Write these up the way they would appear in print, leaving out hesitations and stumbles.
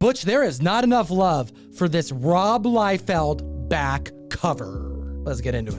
Butch, there is not enough love for this Rob Liefeld back cover. Let's get into it.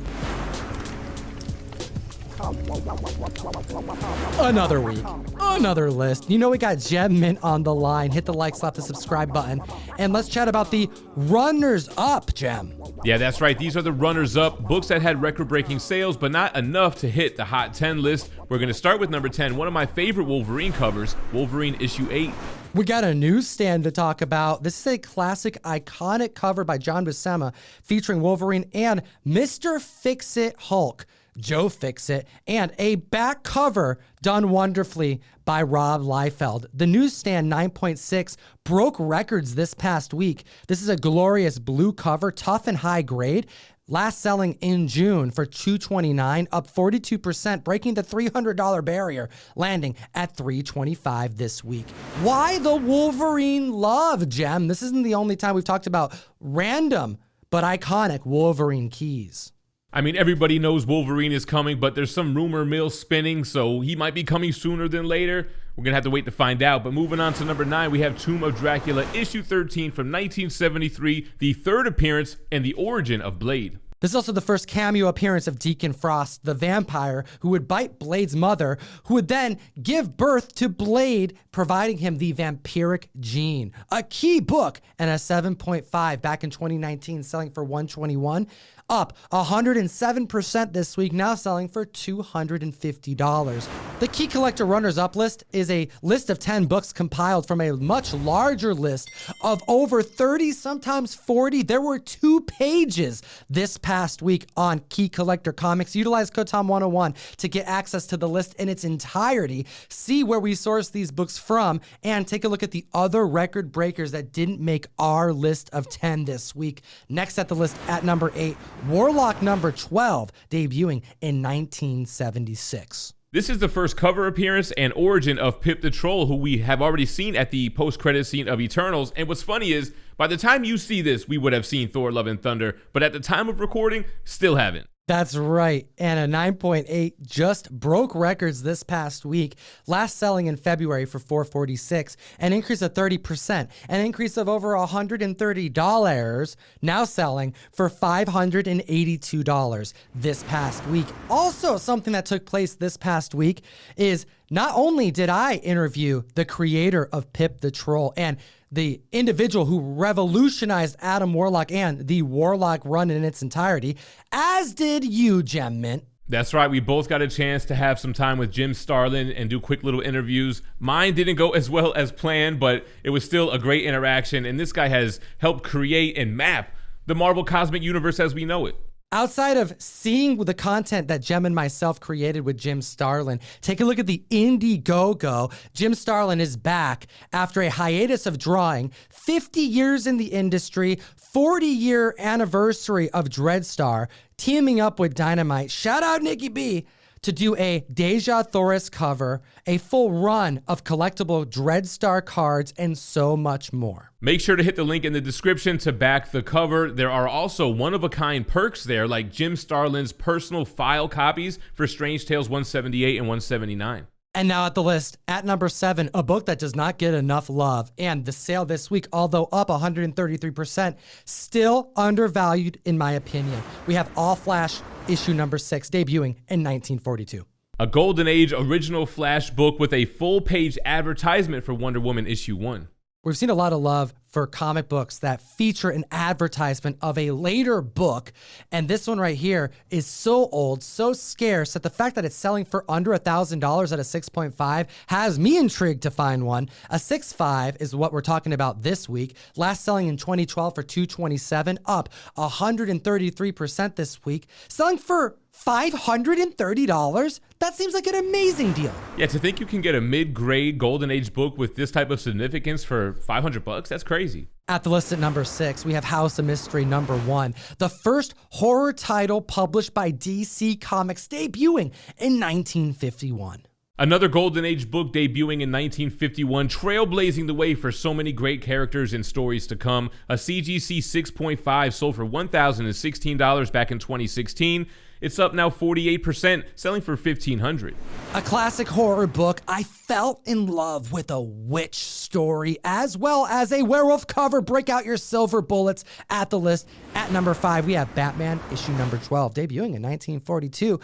Another week, another list. You know we got Gem Mint on the line. Hit the like, slap the subscribe button, and let's chat about the runners-up, Gem. Yeah, that's right. These are the runners-up, books that had record-breaking sales, but not enough to hit the Hot 10 list. We're going to start with number 10, one of my favorite Wolverine covers, Wolverine issue 8. We got a newsstand to talk about. This is a classic, iconic cover by John Buscema featuring Wolverine and Mr. Fix-It Hulk, Joe Fix-It, and a back cover done wonderfully by Rob Liefeld. The newsstand 9.6 broke records this past week. This is a glorious blue cover, tough and high grade. Last selling in June for $229, up 42%, breaking the $300 barrier, landing at $325 this week. Why the Wolverine love, Gem? This isn't the only time we've talked about random but iconic Wolverine keys. I mean, everybody knows Wolverine is coming, but there's some rumor mill spinning, so he might be coming sooner than later. We're going to have to wait to find out. But moving on to number 9, we have Tomb of Dracula, issue 13 from 1973, the third appearance and the origin of Blade. This is also the first cameo appearance of Deacon Frost, the vampire who would bite Blade's mother, who would then give birth to Blade, providing him the vampiric gene. A key book, and a 7.5 back in 2019, selling for $121. Up 107% this week, now selling for $250. The Key Collector Runners-Up list is a list of 10 books compiled from a much larger list of over 30, sometimes 40. There were 2 pages this past week on Key Collector Comics. Utilize code TOM101 to get access to the list in its entirety, see where we source these books from, and take a look at the other record breakers that didn't make our list of 10 this week. Next at the list at number 8, Warlock number 12, debuting in 1976. This is the first cover appearance and origin of Pip the Troll, who we have already seen at the post-credit scene of Eternals. And what's funny is, by the time you see this, we would have seen Thor, Love and Thunder, but at the time of recording, still haven't. That's right, and a 9.8 just broke records this past week, last selling in February for $446, an increase of 30%, an increase of over $130, now selling for $582 this past week. Also, something that took place this past week is not only did I interview the creator of Pip the Troll and the individual who revolutionized Adam Warlock and the Warlock run in its entirety, as did you, Gem Mint. That's right, we both got a chance to have some time with Jim Starlin and do quick little interviews. Mine didn't go as well as planned, but it was still a great interaction, and this guy has helped create and map the Marvel Cosmic Universe as we know it. Outside of seeing the content that Jem and myself created with Jim Starlin, take a look at the Indiegogo. Jim Starlin is back after a hiatus of drawing, 50 years in the industry, 40-year anniversary of Dreadstar, teaming up with Dynamite. Shout out Nikki B. to do a Deja Thoris cover, a full run of collectible Dreadstar cards, and so much more. Make sure to hit the link in the description to back the cover. There are also one-of-a-kind perks there, like Jim Starlin's personal file copies for Strange Tales 178 and 179. And now at the list, at number 7, a book that does not get enough love. And the sale this week, although up 133%, still undervalued in my opinion. We have All Flash issue number 6, debuting in 1942. A Golden Age original Flash book with a full-page advertisement for Wonder Woman issue 1. We've seen a lot of love for comic books that feature an advertisement of a later book. And this one right here is so old, so scarce, that the fact that it's selling for under $1,000 at a 6.5 has me intrigued to find one. A 6.5 is what we're talking about this week. Last selling in 2012 for $227, up 133% this week. Selling for $530? That seems like an amazing deal. Yeah, to think you can get a mid-grade Golden Age book with this type of significance for $500, that's crazy. At the list at number 6, we have House of Mystery number 1, the first horror title published by DC Comics, debuting in 1951. Another Golden Age book debuting in 1951, trailblazing the way for so many great characters and stories to come. A CGC 6.5 sold for $1,016 back in 2016. It's up now 48%, selling for $1,500. A classic horror book. I fell in love with a witch story as well as a werewolf cover. Break out your silver bullets at the list. At number 5, we have Batman issue number 12, debuting in 1942.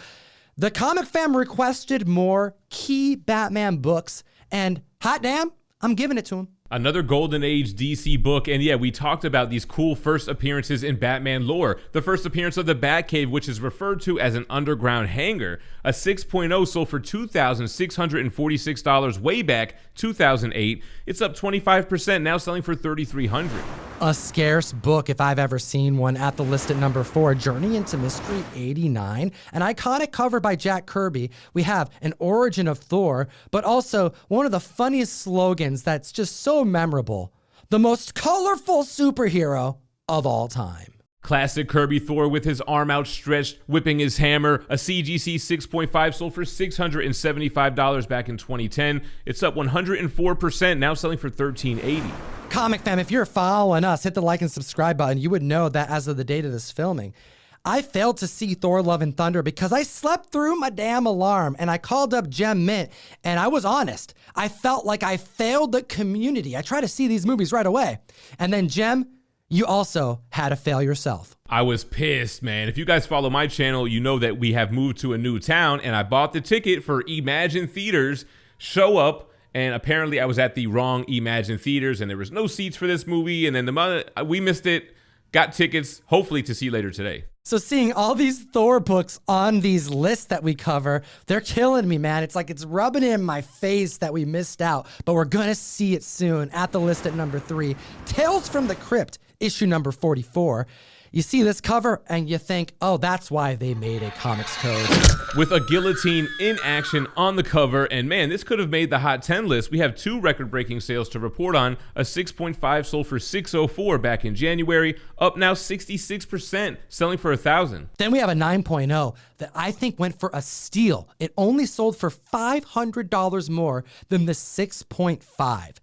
The comic fam requested more key Batman books, and hot damn, I'm giving it to him. Another Golden Age DC book, and yeah, we talked about these cool first appearances in Batman lore. The first appearance of the Batcave, which is referred to as an underground hangar. A 6.0 sold for $2,646 way back 2008. It's up 25%, now selling for $3,300. A scarce book if I've ever seen one. At the list at number 4, Journey into Mystery 89. An iconic cover by Jack Kirby. We have an origin of Thor, but also one of the funniest slogans that's just so memorable. The most colorful superhero of all time. Classic Kirby Thor with his arm outstretched, whipping his hammer. A CGC 6.5 sold for $675 back in 2010. It's up 104%, now selling for $1,380. Comic fam, if you're following us, hit the like and subscribe button. You would know that as of the date of this filming, I failed to see Thor Love and Thunder because I slept through my damn alarm, and I called up Gem Mint, and I was honest. I felt like I failed the community. I try to see these movies right away. And then Gem, you also had to fail yourself. I was pissed, man. If you guys follow my channel, you know that we have moved to a new town, and I bought the ticket for Imagine Theaters. Show up, and apparently I was at the wrong Imagine Theaters, and there was no seats for this movie, and then we missed it. Got tickets, hopefully to see later today. So seeing all these Thor books on these lists that we cover, they're killing me, man. It's like it's rubbing in my face that we missed out, but we're gonna see it soon. At the list at number 3, Tales from the Crypt, issue number 44. You see this cover and you think, oh, that's why they made a comics code. With a guillotine in action on the cover, and man, this could have made the Hot 10 list. We have 2 record-breaking sales to report on. A 6.5 sold for $604 back in January, up now 66%, selling for $1,000. Then we have a 9.0 that I think went for a steal. It only sold for $500 more than the 6.5.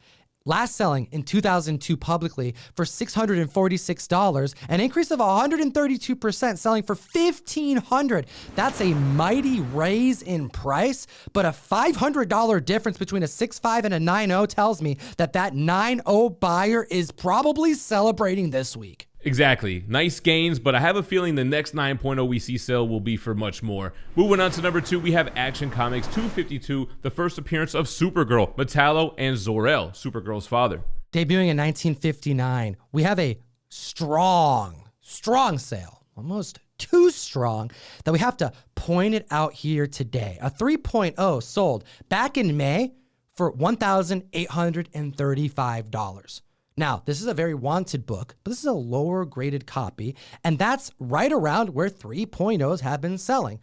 Last selling in 2002 publicly for $646, an increase of 132%, selling for $1,500. That's a mighty raise in price, but a $500 difference between a 6.5 and a 9.0 tells me that 9.0 buyer is probably celebrating this week. Exactly. Nice gains, but I have a feeling the next 9.0 we see sell will be for much more. Moving on to number 2, we have Action Comics 252, the first appearance of Supergirl, Metallo, and Zor-El, Supergirl's father. Debuting in 1959, we have a strong sale, almost too strong, that we have to point it out here today. A 3.0 sold back in May for $1,835. Now, this is a very wanted book, but this is a lower graded copy, and that's right around where 3.0s have been selling.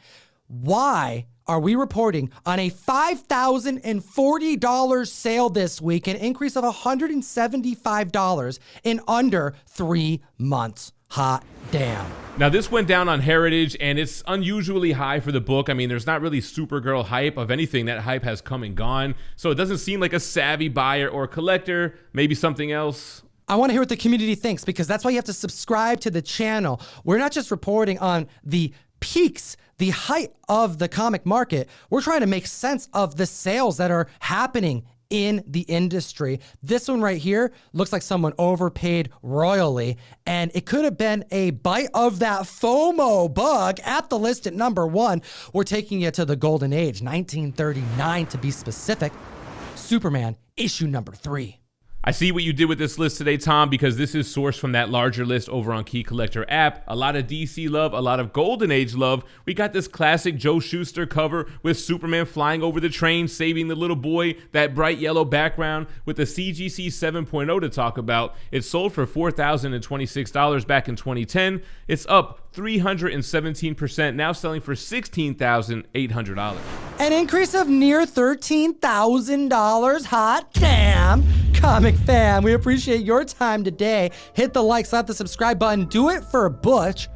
Why are we reporting on a $5,040 sale this week, an increase of $175 in under 3 months? Hot damn. Now, this went down on Heritage, and it's unusually high for the book. I mean, there's not really Supergirl hype. Of anything, that hype has come and gone. So it doesn't seem like a savvy buyer or collector, maybe something else. I want to hear what the community thinks, because that's why you have to subscribe to the channel. We're not just reporting on the peaks, the height of the comic market. We're trying to make sense of the sales that are happening in the industry. This one right here looks like someone overpaid royally, and it could have been a bite of that FOMO bug. At the list at number 1, we're taking you to the golden age, 1939 to be specific. Superman issue number 3. I see what you did with this list today, Tom, because this is sourced from that larger list over on Key Collector app. A lot of DC love, a lot of Golden Age love. We got this classic Joe Shuster cover with Superman flying over the train, saving the little boy, that bright yellow background with the CGC 7.0 to talk about. It sold for $4,026 back in 2010. It's up 317%, now selling for $16,800. An increase of near $13,000. Hot damn. Comic fam, we appreciate your time today. Hit the like, slap the subscribe button. Do it for Butch.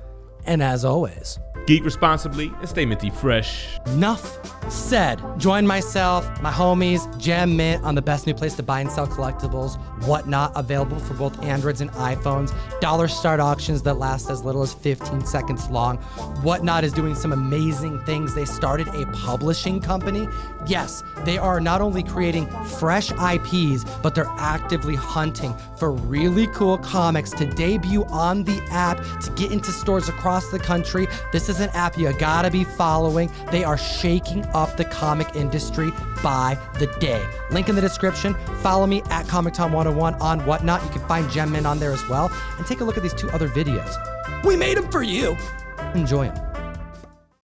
And as always, geek responsibly and stay minty fresh. enough said. Join myself, my homies, Gem Mint on the best new place to buy and sell collectibles, Whatnot, available for both Androids and iPhones. Dollar start auctions that last as little as 15 seconds long. Whatnot is doing some amazing things. They started a publishing company. Yes, they are not only creating fresh IPs, but they're actively hunting for really cool comics to debut on the app, to get into stores across the country. This is an app you gotta be following. They are shaking up the comic industry by the day. Link in the description. Follow me at ComicTom101 on Whatnot. You can find Gem Mint on there as well. And take a look at these 2 other videos. We made them for you. Enjoy them.